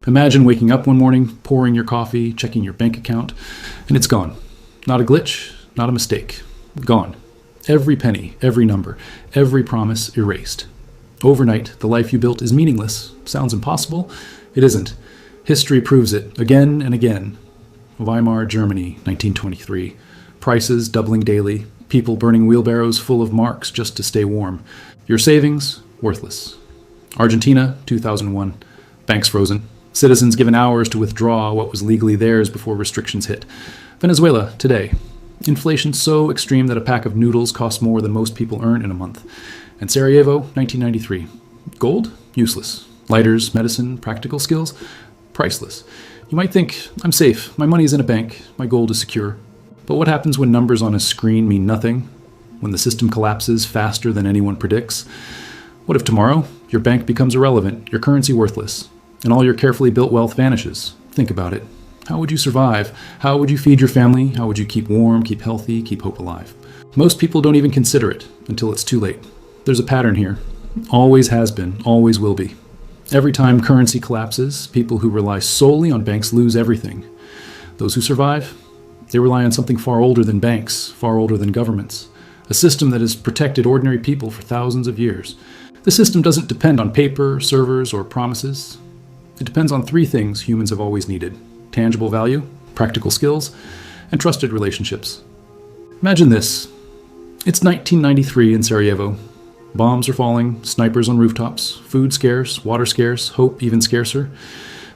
Imagine waking up one morning, pouring your coffee, checking your bank account, and it's gone. Not a glitch, not a mistake. Gone. Every penny, every number, every promise erased. Overnight, the life you built is meaningless. Sounds impossible? It isn't. History proves it again and again. Weimar Germany, 1923. Prices doubling daily. People burning wheelbarrows full of marks just to stay warm. Your savings, worthless. Argentina, 2001. Banks frozen. Citizens given hours to withdraw what was legally theirs before restrictions hit. Venezuela, today. Inflation so extreme that a pack of noodles costs more than most people earn in a month. And Sarajevo, 1993. Gold? Useless. Lighters, medicine, practical skills? Priceless. You might think, I'm safe, my money's in a bank, my gold is secure. But what happens when numbers on a screen mean nothing? When the system collapses faster than anyone predicts? What if tomorrow your bank becomes irrelevant, your currency worthless, and all your carefully built wealth vanishes? Think about it. How would you survive? How would you feed your family? How would you keep warm, keep healthy, keep hope alive? Most people don't even consider it until it's too late. There's a pattern here. Always has been, always will be. Every time currency collapses, people who rely solely on banks lose everything. Those who survive, they rely on something far older than banks, far older than governments. A system that has protected ordinary people for thousands of years. The system doesn't depend on paper, servers, or promises. It depends on three things humans have always needed: tangible value, practical skills, and trusted relationships. Imagine this. It's 1993 in Sarajevo. Bombs are falling, snipers on rooftops, food scarce, water scarce, hope even scarcer.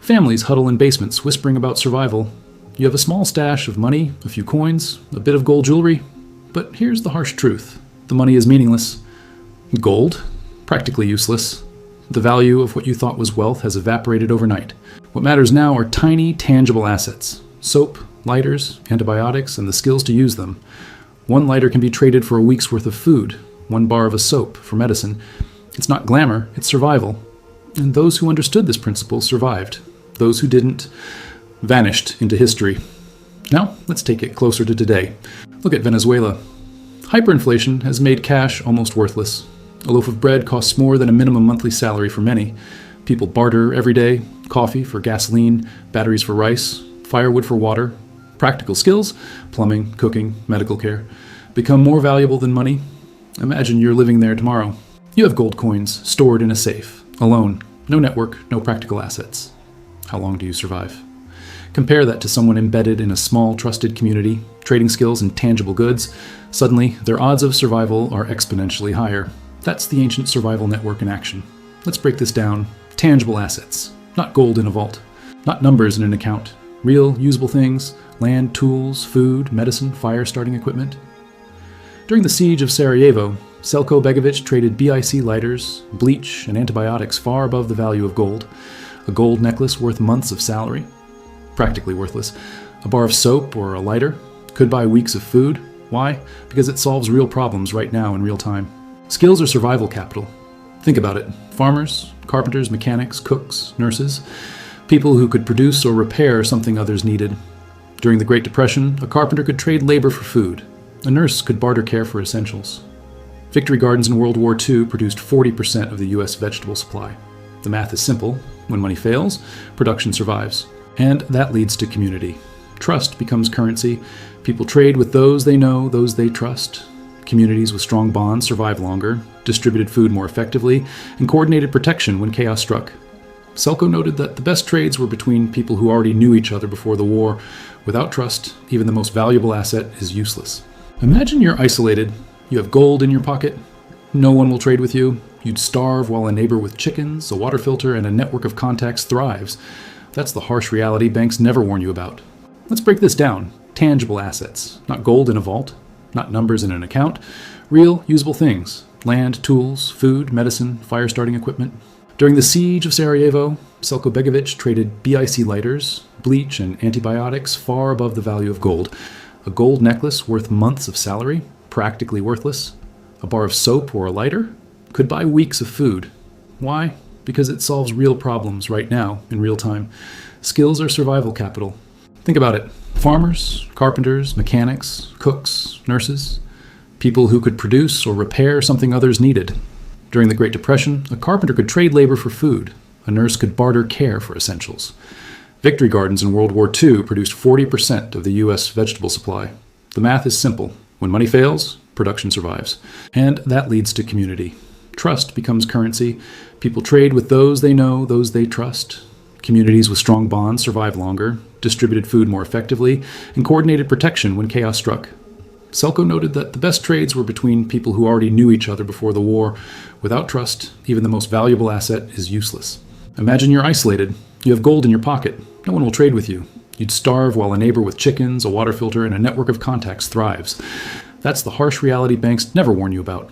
Families huddle in basements, whispering about survival. You have a small stash of money, a few coins, a bit of gold jewelry. But here's the harsh truth. The money is meaningless. Gold? Practically useless. The value of what you thought was wealth has evaporated overnight. What matters now are tiny, tangible assets. Soap, lighters, antibiotics, and the skills to use them. One lighter can be traded for a week's worth of food. One bar of a soap for medicine. It's not glamour, it's survival. And those who understood this principle survived. Those who didn't vanished into history. Now, let's take it closer to today. Look at Venezuela. Hyperinflation has made cash almost worthless. A loaf of bread costs more than a minimum monthly salary for many. People barter every day, coffee for gasoline, batteries for rice, firewood for water. Practical skills, plumbing, cooking, medical care, become more valuable than money. Imagine you're living there tomorrow. You have gold coins stored in a safe, alone, no network, no practical assets. How long do you survive? Compare that to someone embedded in a small, trusted community, trading skills and tangible goods. Suddenly, their odds of survival are exponentially higher. That's the ancient survival network in action. Let's break this down. Tangible assets, not gold in a vault, not numbers in an account. Real, usable things, land, tools, food, medicine, fire-starting equipment. During the siege of Sarajevo, Selko Begovic traded BIC lighters, bleach, and antibiotics far above the value of gold. A gold necklace worth months of salary. Practically worthless. A bar of soap or a lighter could buy weeks of food. Why? Because it solves real problems right now in real time. Skills are survival capital. Think about it. Farmers, carpenters, mechanics, cooks, nurses. People who could produce or repair something others needed. During the Great Depression, a carpenter could trade labor for food. A nurse could barter care for essentials. Victory gardens in World War II produced 40% of the U.S. vegetable supply. The math is simple. When money fails, production survives. And that leads to community. Trust becomes currency. People trade with those they know, those they trust. Communities with strong bonds survive longer, distributed food more effectively, and coordinated protection when chaos struck. Selko noted that the best trades were between people who already knew each other before the war. Without trust, even the most valuable asset is useless. Imagine you're isolated. You have gold in your pocket. No one will trade with you. You'd starve while a neighbor with chickens, a water filter, and a network of contacts thrives. That's the harsh reality banks never warn you about. Let's break this down. Tangible assets. Not gold in a vault. Not numbers in an account. Real, usable things. Land, tools, food, medicine, fire-starting equipment. During the siege of Sarajevo, Selko Begovic traded BIC lighters, bleach, and antibiotics far above the value of gold. A gold necklace worth months of salary, practically worthless. A bar of soap or a lighter could buy weeks of food. Why? Because it solves real problems right now, in real time. Skills are survival capital. Think about it. Farmers, carpenters, mechanics, cooks, nurses. People who could produce or repair something others needed. During the Great Depression, a carpenter could trade labor for food. A nurse could barter care for essentials. Victory gardens in World War II produced 40% of the U.S. vegetable supply. The math is simple. When money fails, production survives. And that leads to community. Trust becomes currency. People trade with those they know, those they trust. Communities with strong bonds survive longer, distributed food more effectively, and coordinated protection when chaos struck. Selko noted that the best trades were between people who already knew each other before the war. Without trust, even the most valuable asset is useless. Imagine you're isolated. You have gold in your pocket. No one will trade with you. You'd starve while a neighbor with chickens, a water filter, and a network of contacts thrives. That's the harsh reality banks never warn you about.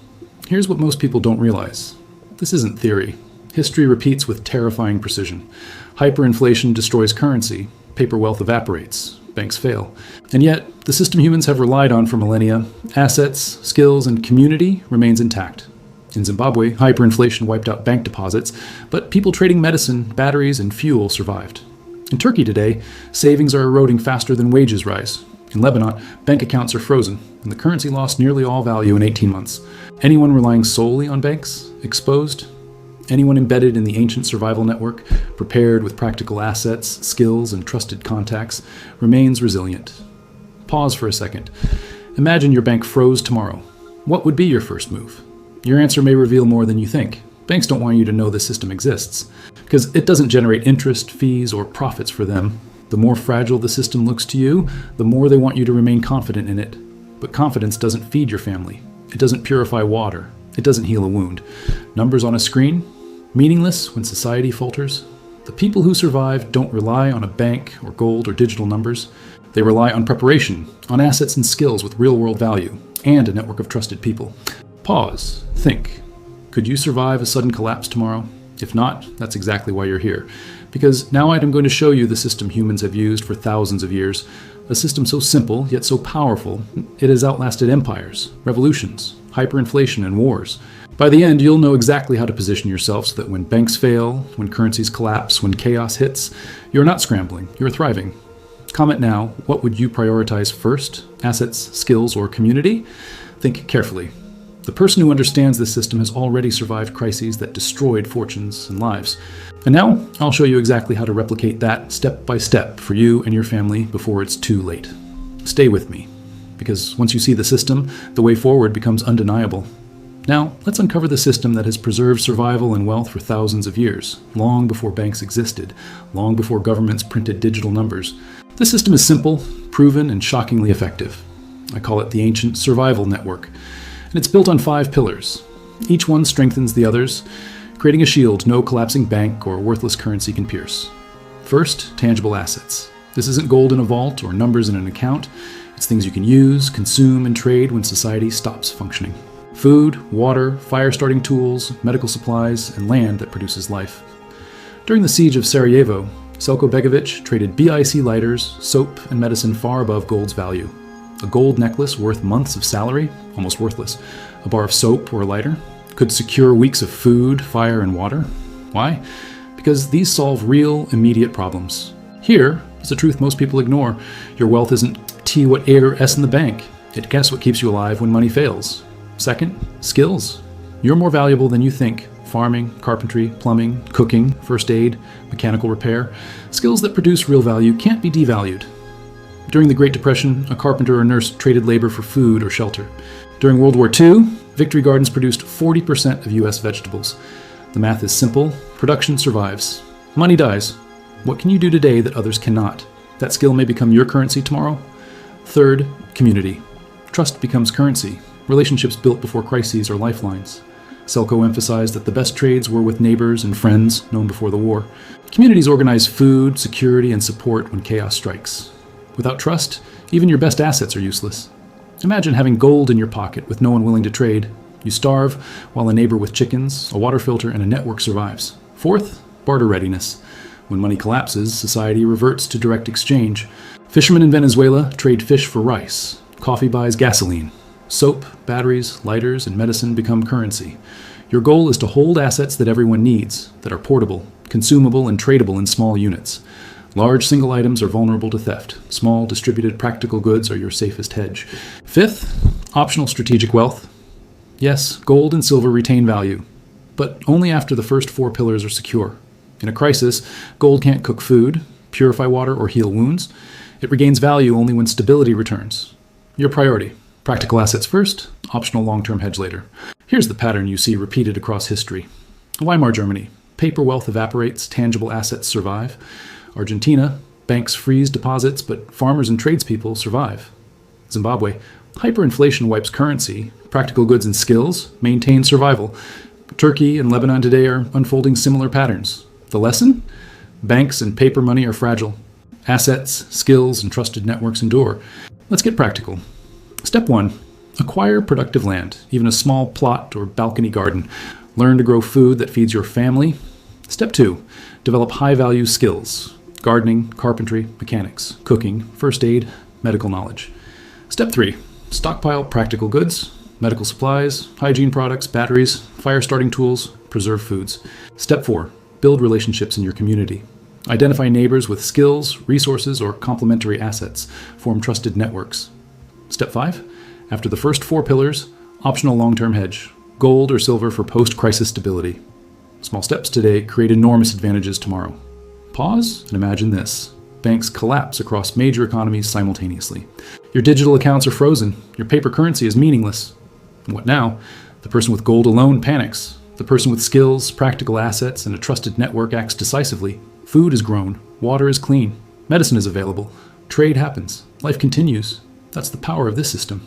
Here's what most people don't realize. This isn't theory. History repeats with terrifying precision. Hyperinflation destroys currency. Paper wealth evaporates. Banks fail. And yet, the system humans have relied on for millennia, assets, skills, and community remains intact. In Zimbabwe, hyperinflation wiped out bank deposits, but people trading medicine, batteries, and fuel survived. In Turkey today, savings are eroding faster than wages rise. In Lebanon, bank accounts are frozen, and the currency lost nearly all value in 18 months. Anyone relying solely on banks? Exposed? Anyone embedded in the ancient survival network, prepared with practical assets, skills, and trusted contacts, remains resilient. Pause for a second. Imagine your bank froze tomorrow. What would be your first move? Your answer may reveal more than you think. Banks don't want you to know the system exists, because it doesn't generate interest, fees, or profits for them. The more fragile the system looks to you, the more they want you to remain confident in it. But confidence doesn't feed your family. It doesn't purify water. It doesn't heal a wound. Numbers on a screen? Meaningless when society falters. The people who survive don't rely on a bank or gold or digital numbers. They rely on preparation, on assets and skills with real-world value, and a network of trusted people. Pause. Think. Could you survive a sudden collapse tomorrow? If not, that's exactly why you're here. Because now I'm going to show you the system humans have used for thousands of years. A system so simple, yet so powerful, it has outlasted empires, revolutions, hyperinflation, and wars. By the end, you'll know exactly how to position yourself so that when banks fail, when currencies collapse, when chaos hits, you're not scrambling, you're thriving. Comment now, what would you prioritize first? Assets, skills, or community? Think carefully. The person who understands this system has already survived crises that destroyed fortunes and lives. And now, I'll show you exactly how to replicate that step by step for you and your family before it's too late. Stay with me, because once you see the system, the way forward becomes undeniable. Now, let's uncover the system that has preserved survival and wealth for thousands of years, long before banks existed, long before governments printed digital numbers. This system is simple, proven, and shockingly effective. I call it the ancient survival network, and it's built on 5 pillars. Each one strengthens the others, creating a shield no collapsing bank or worthless currency can pierce. First, tangible assets. This isn't gold in a vault or numbers in an account. It's things you can use, consume, and trade when society stops functioning. Food, water, fire-starting tools, medical supplies, and land that produces life. During the siege of Sarajevo, Selko Begovic traded BIC lighters, soap, and medicine far above gold's value. A gold necklace worth months of salary, almost worthless. A bar of soap or a lighter could secure weeks of food, fire, and water. Why? Because these solve real, immediate problems. Here is the truth most people ignore. Your wealth isn't T what A or S in the bank. It guess what keeps you alive when money fails. Second, skills. You're more valuable than you think. Farming, carpentry, plumbing, cooking, first aid, mechanical repair. Skills that produce real value can't be devalued. During the Great Depression, a carpenter or nurse traded labor for food or shelter. During World War II, Victory Gardens produced 40% of U.S. vegetables. The math is simple. Production survives. Money dies. What can you do today that others cannot? That skill may become your currency tomorrow. Third, community. Trust becomes currency. Relationships built before crises are lifelines. Selko emphasized that the best trades were with neighbors and friends known before the war. Communities organize food, security, and support when chaos strikes. Without trust, even your best assets are useless. Imagine having gold in your pocket with no one willing to trade. You starve while a neighbor with chickens, a water filter, and a network survives. Fourth, barter readiness. When money collapses, society reverts to direct exchange. Fishermen in Venezuela trade fish for rice. Coffee buys gasoline. Soap, batteries, lighters, and medicine become currency. Your goal is to hold assets that everyone needs, that are portable, consumable, and tradable in small units. Large single items are vulnerable to theft. Small, distributed, practical goods are your safest hedge. Fifth, optional strategic wealth. Yes, gold and silver retain value, but only after the first 4 pillars are secure. In a crisis, gold can't cook food, purify water, or heal wounds. It regains value only when stability returns. Your priority: practical assets first, optional long-term hedge later. Here's the pattern you see repeated across history. Weimar Germany: paper wealth evaporates, tangible assets survive. Argentina: banks freeze deposits, but farmers and tradespeople survive. Zimbabwe: hyperinflation wipes currency, practical goods and skills maintain survival. Turkey and Lebanon today are unfolding similar patterns. The lesson? Banks and paper money are fragile. Assets, skills, and trusted networks endure. Let's get practical. Step 1. Acquire productive land, even a small plot or balcony garden. Learn to grow food that feeds your family. Step 2. Develop high-value skills: gardening, carpentry, mechanics, cooking, first aid, medical knowledge. Step 3. Stockpile practical goods: medical supplies, hygiene products, batteries, fire-starting tools, preserved foods. Step 4. Build relationships in your community. Identify neighbors with skills, resources, or complementary assets. Form trusted networks. Step 5. After the first 4 pillars, optional long-term hedge: gold or silver for post-crisis stability. Small steps today create enormous advantages tomorrow. Pause and imagine this. Banks collapse across major economies simultaneously. Your digital accounts are frozen. Your paper currency is meaningless. And what now? The person with gold alone panics. The person with skills, practical assets, and a trusted network acts decisively. Food is grown. Water is clean. Medicine is available. Trade happens. Life continues. That's the power of this system.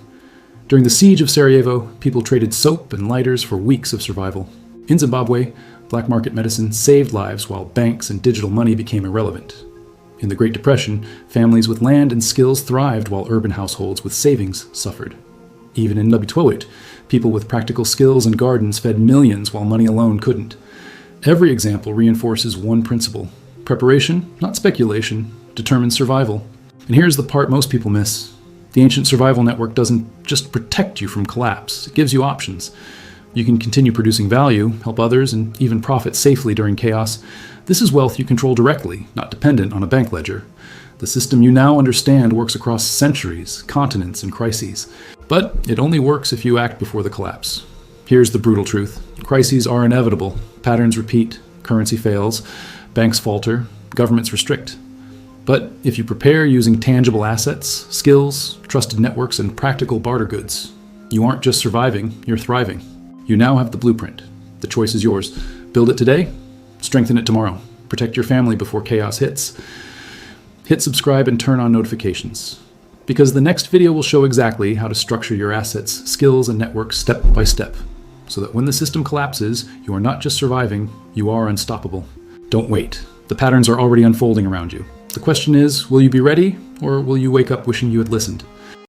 During the siege of Sarajevo, people traded soap and lighters for weeks of survival. In Zimbabwe, black market medicine saved lives while banks and digital money became irrelevant. In the Great Depression, families with land and skills thrived while urban households with savings suffered. Even in Lebanon, people with practical skills and gardens fed millions while money alone couldn't. Every example reinforces one principle: preparation, not speculation, determines survival. And here's the part most people miss. The ancient survival network doesn't just protect you from collapse, it gives you options. You can continue producing value, help others, and even profit safely during chaos. This is wealth you control directly, not dependent on a bank ledger. The system you now understand works across centuries, continents, and crises. But it only works if you act before the collapse. Here's the brutal truth. Crises are inevitable. Patterns repeat. Currency fails. Banks falter. Governments restrict. But if you prepare using tangible assets, skills, trusted networks, and practical barter goods, you aren't just surviving, you're thriving. You now have the blueprint. The choice is yours. Build it today, strengthen it tomorrow. Protect your family before chaos hits. Hit subscribe and turn on notifications, because the next video will show exactly how to structure your assets, skills, and networks step by step, so that when the system collapses, you are not just surviving, you are unstoppable. Don't wait. The patterns are already unfolding around you. The question is, will you be ready, or will you wake up wishing you had listened?